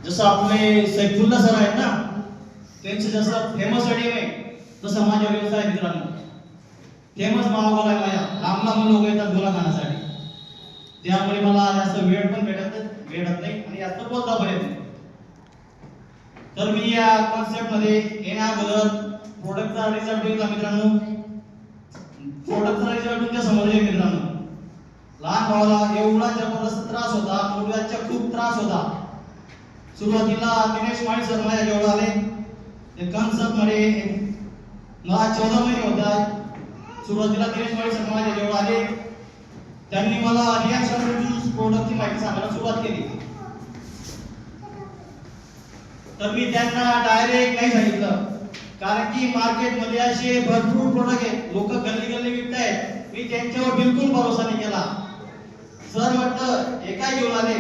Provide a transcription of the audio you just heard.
जसं आपले सैफुल्ला सर आहेत ना, त्यांचं जसं फेमस ऑडिओ आहे तसं माझा व्यवसाय मित्रांनो फेमस माहोल आहे. माझ्या लांब लांब लोक येतात गुन्हा खाण्यासाठी, त्यामुळे मला जास्त वेळ पण भेटत नाही आणि जास्त बोलता पण येत नाही. तर मी या कॉन्सेप्ट मध्ये येण्याअगोदर प्रोडक्टचा रिझल्ट बघितला मित्रांनो. प्रोडक्टचा रिझल्ट तुमच्या समोर आहे मित्रांनो. लहान भावाला एवढा जबरदस्त त्रास होता, गुडघ्याचा खूप त्रास होता. सुरुवातीला दिनेश माळी सर माझ्या जवळ आले. ते कॉन्सेप्ट मध्ये मला 14 महिने होता. सुरुवातीला दिनेश माळी सर माझ्या जवळ आले. त्यांनी मला रिॲक्शन रिड्यूस प्रोडक्टची माहिती सांगायला सुरुवात केली. तर मी त्यांना डायरेक्ट नाही सांगितलं, कारण की मार्केटमध्ये असे भरपूर प्रोडक्ट आहेत, लोक गल्ली गल्ली विकतायत. मी त्यांच्यावर बिलकुल भरोसा नाही केला. सर म्हटलं हे काय घेऊन आले,